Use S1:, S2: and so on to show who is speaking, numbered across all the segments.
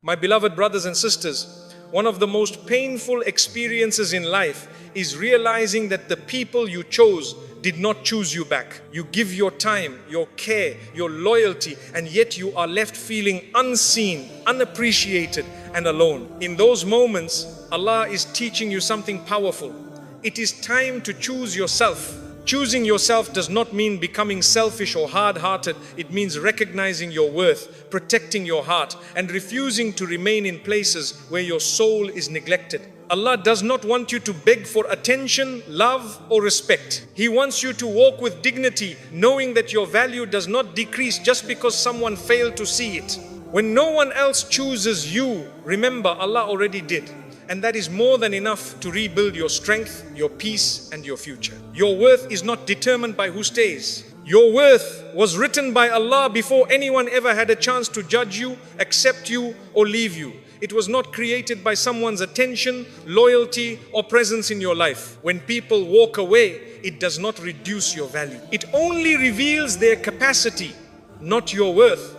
S1: My beloved brothers and sisters, one of the most painful experiences in life is realizing that the people you chose did not choose you back. You give your time, your care, your loyalty, and yet you are left feeling unseen, unappreciated, and alone. In those moments, Allah is teaching you something powerful. It is time to choose yourself. Choosing yourself does not mean becoming selfish or hard-hearted. It means recognizing your worth, protecting your heart, and refusing to remain in places where your soul is neglected. Allah does not want you to beg for attention, love, or respect. He wants you to walk with dignity, knowing that your value does not decrease just because someone failed to see it. When no one else chooses you, remember Allah already did. And that is more than enough to rebuild your strength, your peace, and your future. Your worth is not determined by who stays. Your worth was written by Allah before anyone ever had a chance to judge you, accept you, or leave you. It was not created by someone's attention, loyalty, or presence in your life. When people walk away, it does not reduce your value. It only reveals their capacity, not your worth.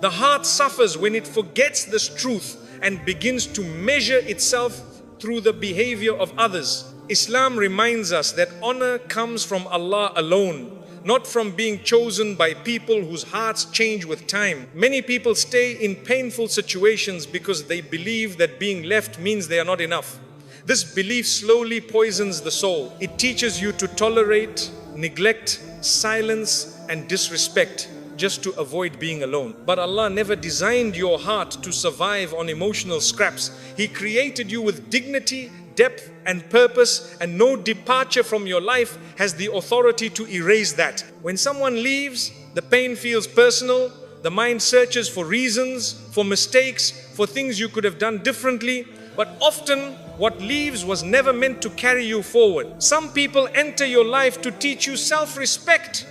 S1: The heart suffers when it forgets this truth and begins to measure itself through the behavior of others. Islam reminds us that honor comes from Allah alone, not from being chosen by people whose hearts change with time. Many people stay in painful situations because they believe that being left means they are not enough. This belief slowly poisons the soul. It teaches you to tolerate, neglect, silence, and disrespect just to avoid being alone. But Allah never designed your heart to survive on emotional scraps. He created you with dignity, depth, and purpose, and no departure from your life has the authority to erase that. When someone leaves, the pain feels personal. The mind searches for reasons, for mistakes, for things you could have done differently. But often, what leaves was never meant to carry you forward. Some people enter your life to teach you self-respect,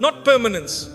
S1: not permanence.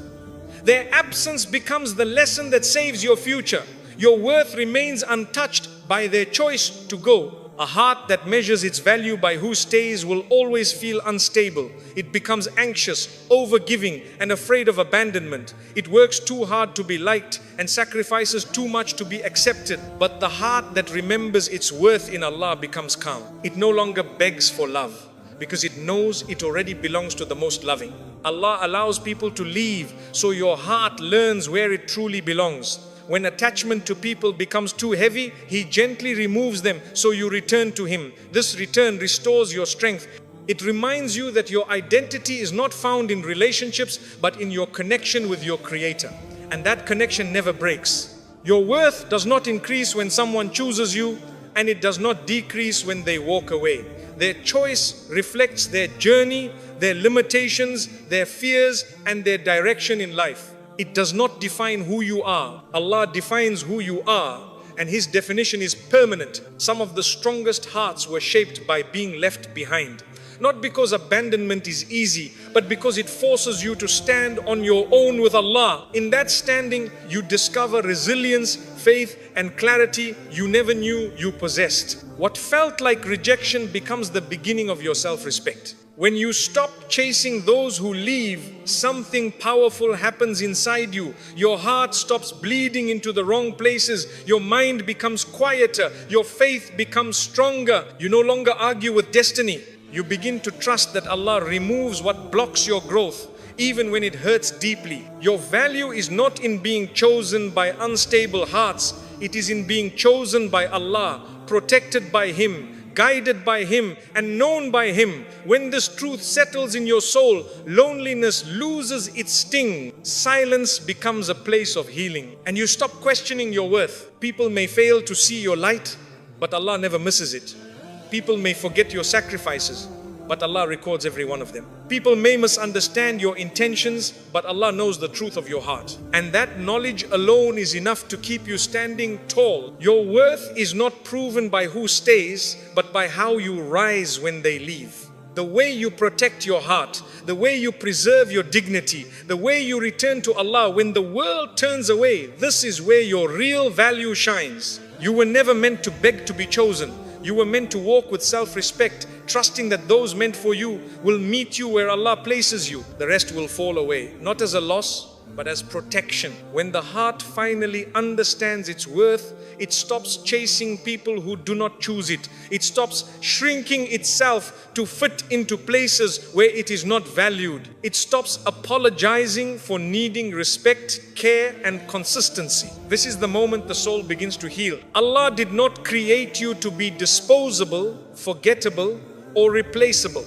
S1: Their absence becomes the lesson that saves your future. Your worth remains untouched by their choice to go. A heart that measures its value by who stays will always feel unstable. It becomes anxious, overgiving, and afraid of abandonment. It works too hard to be liked and sacrifices too much to be accepted. But the heart that remembers its worth in Allah becomes calm. It no longer begs for love, because it knows it already belongs to the most loving. Allah allows people to leave so your heart learns where it truly belongs. When attachment to people becomes too heavy, He gently removes them so you return to Him. This return restores your strength. It reminds you that your identity is not found in relationships but in your connection with your Creator. And that connection never breaks. Your worth does not increase when someone chooses you, and it does not decrease when they walk away. Their choice reflects their journey, their limitations, their fears, and their direction in life. It does not define who you are. Allah defines who you are, and His definition is permanent. Some of the strongest hearts were shaped by being left behind. Not because abandonment is easy, but because it forces you to stand on your own with Allah. In that standing, you discover resilience, faith, and clarity you never knew you possessed. What felt like rejection becomes the beginning of your self-respect. When you stop chasing those who leave, something powerful happens inside you. Your heart stops bleeding into the wrong places. Your mind becomes quieter. Your faith becomes stronger. You no longer argue with destiny. You begin to trust that Allah removes what blocks your growth, even when it hurts deeply. Your value is not in being chosen by unstable hearts. It is in being chosen by Allah, protected by Him, guided by Him, and known by Him. When this truth settles in your soul, loneliness loses its sting. Silence becomes a place of healing, and you stop questioning your worth. People may fail to see your light, but Allah never misses it. People may forget your sacrifices, but Allah records every one of them. People may misunderstand your intentions, but Allah knows the truth of your heart. And that knowledge alone is enough to keep you standing tall. Your worth is not proven by who stays, but by how you rise when they leave. The way you protect your heart, the way you preserve your dignity, the way you return to Allah when the world turns away, this is where your real value shines. You were never meant to beg to be chosen. You were meant to walk with self-respect, trusting that those meant for you will meet you where Allah places you. The rest will fall away, not as a loss, but as protection. When the heart finally understands its worth, it stops chasing people who do not choose it. It stops shrinking itself to fit into places where it is not valued. It stops apologizing for needing respect, care, and consistency. This is the moment the soul begins to heal. Allah did not create you to be disposable, forgettable, or replaceable.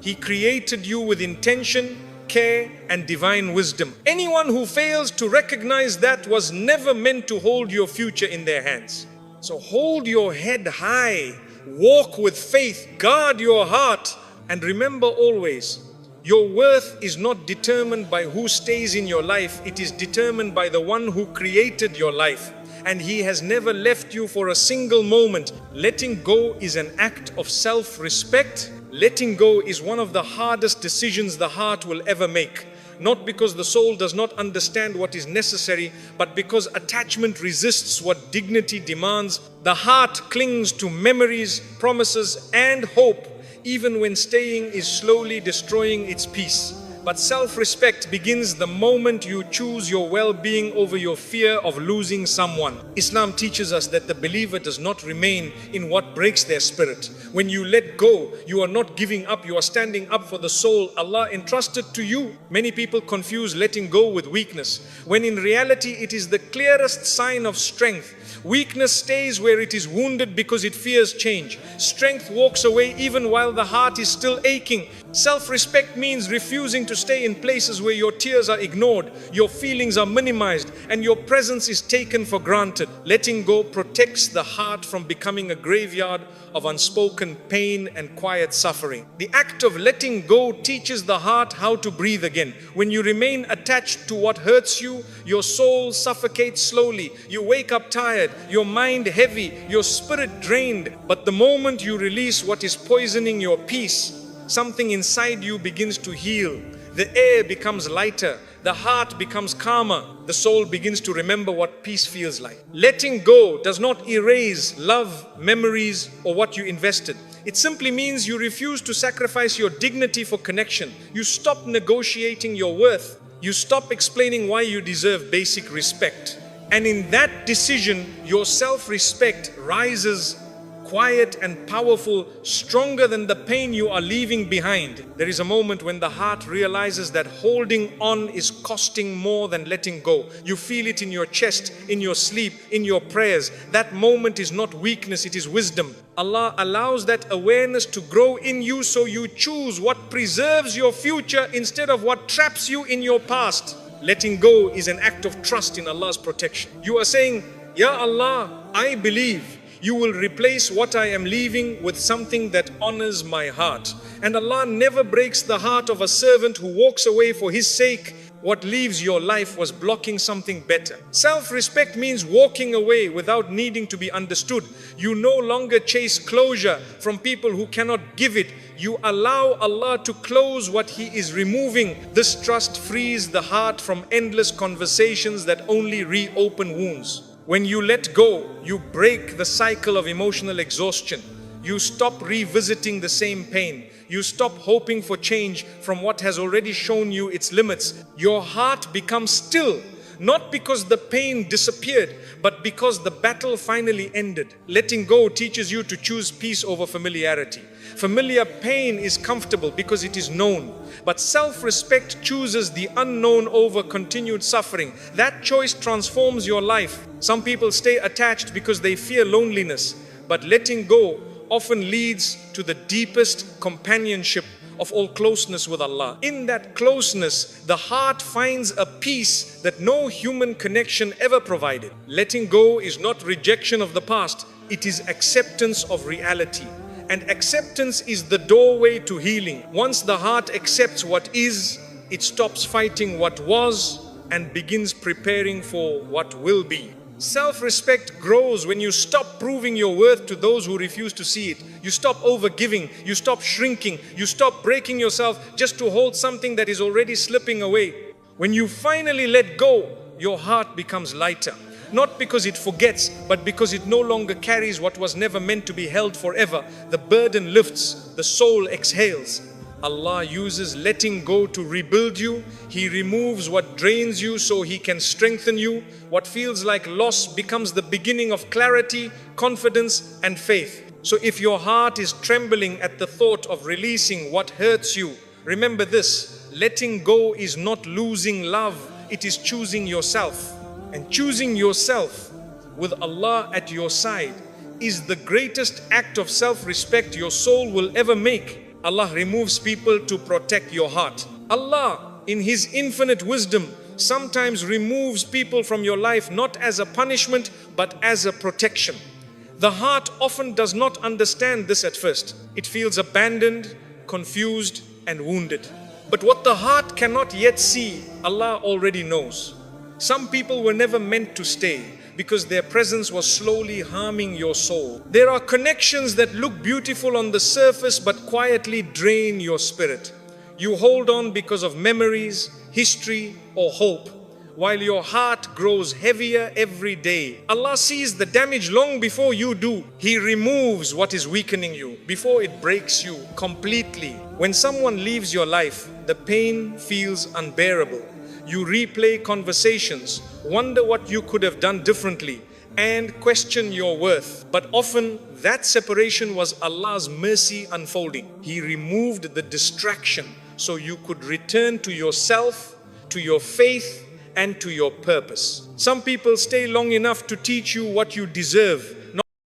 S1: He created you with intention, care, and divine wisdom. Anyone who fails to recognize that was never meant to hold your future in their hands. So hold your head high, walk with faith, guard your heart, and remember always, your worth is not determined by who stays in your life. It is determined by the one who created your life. And He has never left you for a single moment. Letting go is an act of self-respect. Letting go is one of the hardest decisions the heart will ever make. Not because the soul does not understand what is necessary, but because attachment resists what dignity demands. The heart clings to memories, promises, and hope, even when staying is slowly destroying its peace. But self-respect begins the moment you choose your well-being over your fear of losing someone. Islam teaches us that the believer does not remain in what breaks their spirit. When you let go, you are not giving up, you are standing up for the soul Allah entrusted to you. Many people confuse letting go with weakness, when in reality it is the clearest sign of strength. Weakness stays where it is wounded because it fears change. Strength walks away even while the heart is still aching. Self-respect means refusing to stay in places where your tears are ignored, your feelings are minimized, and your presence is taken for granted. Letting go protects the heart from becoming a graveyard of unspoken pain and quiet suffering. The act of letting go teaches the heart how to breathe again. When you remain attached to what hurts you, your soul suffocates slowly. You wake up tired, your mind heavy, your spirit drained. But the moment you release what is poisoning your peace, something inside you begins to heal. The air becomes lighter, the heart becomes calmer, the soul begins to remember what peace feels like. Letting go does not erase love, memories, or what you invested. It simply means you refuse to sacrifice your dignity for connection. You stop negotiating your worth. You stop explaining why you deserve basic respect. And in that decision, your self-respect rises quiet and powerful, stronger than the pain you are leaving behind. There is a moment when the heart realizes that holding on is costing more than letting go. You feel it in your chest, in your sleep, in your prayers. That moment is not weakness, it is wisdom. Allah allows that awareness to grow in you so you choose what preserves your future instead of what traps you in your past. Letting go is an act of trust in Allah's protection. You are saying, Ya Allah, I believe you will replace what I am leaving with something that honors my heart. And Allah never breaks the heart of a servant who walks away for His sake. What leaves your life was blocking something better. Self-respect means walking away without needing to be understood. You no longer chase closure from people who cannot give it. You allow Allah to close what He is removing. This trust frees the heart from endless conversations that only reopen wounds. When you let go, you break the cycle of emotional exhaustion. You stop revisiting the same pain. You stop hoping for change from what has already shown you its limits. Your heart becomes still, not because the pain disappeared, but because the battle finally ended. Letting go teaches you to choose peace over familiarity. Familiar pain is comfortable because it is known, but self-respect chooses the unknown over continued suffering. That choice transforms your life. Some people stay attached because they fear loneliness, but letting go often leads to the deepest companionship of all closeness with Allah. In that closeness, the heart finds a peace that no human connection ever provided. Letting go is not rejection of the past, it is acceptance of reality. And acceptance is the doorway to healing. Once the heart accepts what is, it stops fighting what was and begins preparing for what will be. Self-respect grows when you stop proving your worth to those who refuse to see it. You stop overgiving, you stop shrinking, you stop breaking yourself just to hold something that is already slipping away. When you finally let go, your heart becomes lighter. Not because it forgets, but because it no longer carries what was never meant to be held forever. The burden lifts, the soul exhales. Allah uses letting go to rebuild you. He removes what drains you so He can strengthen you. What feels like loss becomes the beginning of clarity, confidence, and faith. So if your heart is trembling at the thought of releasing what hurts you, remember this: letting go is not losing love, it is choosing yourself. And choosing yourself with Allah at your side is the greatest act of self-respect your soul will ever make. Allah removes people to protect your heart. Allah, in His infinite wisdom, sometimes removes people from your life not as a punishment but as a protection. The heart often does not understand this at first. It feels abandoned, confused, and wounded. But what the heart cannot yet see, Allah already knows. Some people were never meant to stay because their presence was slowly harming your soul. There are connections that look beautiful on the surface but quietly drain your spirit. You hold on because of memories, history, or hope, while your heart grows heavier every day. Allah sees the damage long before you do. He removes what is weakening you before it breaks you completely. When someone leaves your life, the pain feels unbearable. You replay conversations, wonder what you could have done differently, and question your worth. But often that separation was Allah's mercy unfolding. He removed the distraction so you could return to yourself, to your faith, and to your purpose. Some people stay long enough to teach you what you deserve,